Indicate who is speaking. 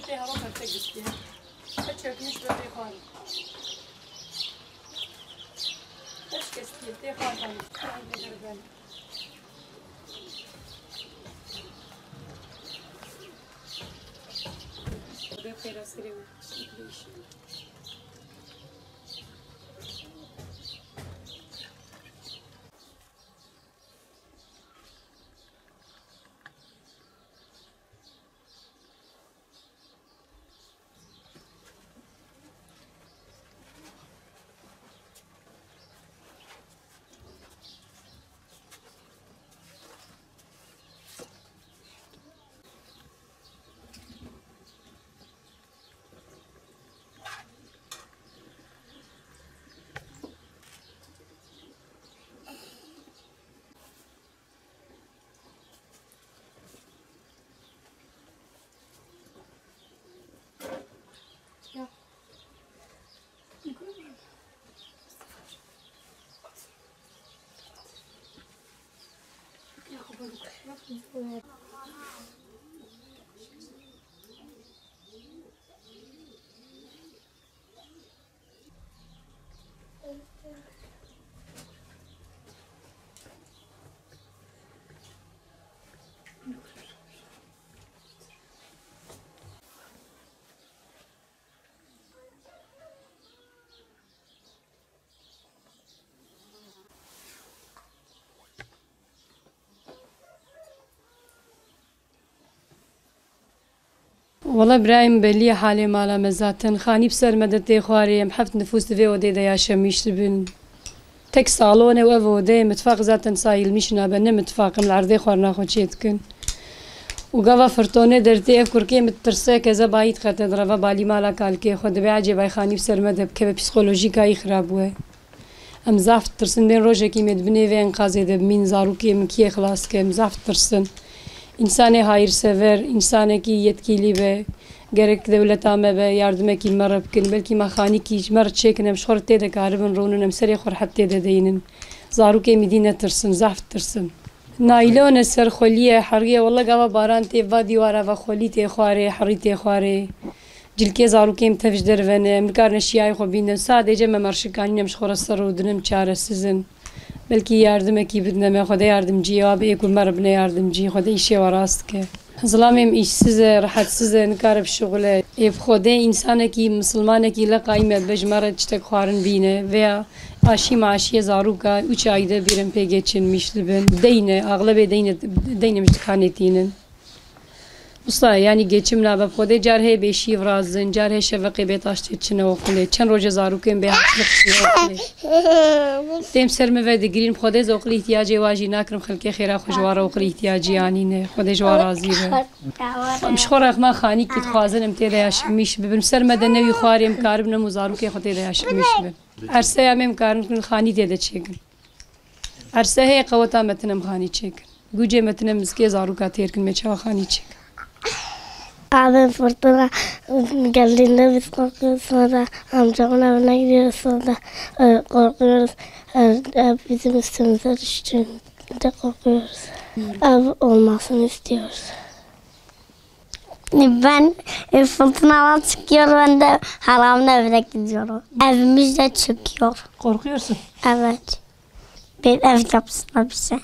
Speaker 1: te hava perte gitti. Kaç çökmüş böyle hal. Kaç kesti te hal kalmış. Hangi ben. Buraya perasırım. والله برايم بلي حالي مالا مزاتن خاني بسر مدتي خواري محفت نفوس في ودي دا ياشا ميش تبن تك صالوني وفو ودي متفاق زاتن سايل ميش نابن متفاق من العرضي خوارنا خو تشيتكن وقفا فرطوني درتي اف كوركي مترسي كذا بايت خاطر درفا بالي مالا كالكي خود بعجي باي خاني بسر مدب كيف بسيكولوجيكا يخرابوه ام زافت ترسن دين روجا كي مدبني في انقاذ دب مين زاروكي من كي خلاص كي مزافت ترسن İnsanı hayırsever, insanı ki yetkili be, gerek devlet ame be, yardım ki merhab kin, belki mahani ki mer çekin, şor tede karibin ronun, emseri xor hatta de deyinin, zaruke midine tırsın, zaft tırsın. Nailon ser xoliye, hariye, valla gava baran te vadi vara ve xoli te xare, hari te xare. Cilke zaruke mtevj dervene, mikar neşiyay xo bindem, sadece memarşikani nem şor sarudunum çaresizin. Belki yardım ekibinde me Xuda yardımcı abi ekul merabne yardımcı Xuda işe varast ki. Zlamem işsize, rahatsıze, nikarib şugule. Ev Xuda insana ki Müslüman ki la kaymet bejmara çtek xarın bine veya aşi maaşiye zaruka 3 ayda birim pe geçinmişti ben. Deyne, ağlabe deyne müştkanetinin. Usta yani geçimle bab Xuda carhe beşi vrazın, carhe şevqi betaşt içine okule. Çen roja zaruken be haçlık içine okule. تیم سر مفید گرین خودی زوقلی احتیاجی واجی نکرم خلقی خیره خوشواره وقلی احتیاجی آنی نه خودی جوار عزیزه. مشخوره ما خانی کت خوازنم تیریش میش ببرم سر مدن نوی خواریم کارم نموزارو که خودی دیش میش ببر. عرصه همیم کارم کن خانی دیده چیکن. عرصه هی قوتا متنم خانی چیکن. گوجه متنم مسکی زارو کاتیر کن میشه خانی چیک.
Speaker 2: Abi fırtına geldiğinde biz korkuyoruz, sonra amcamın evine gidiyoruz, sonra korkuyoruz. Bizim üstümüze düştüğünde korkuyoruz. Ev olmasını istiyoruz. Ben fırtınadan çıkıyorum, ben de halamın evine gidiyorum. Evimiz de çöküyor.
Speaker 1: Korkuyorsun.
Speaker 2: Evet. Bir ev yapsınlar bize.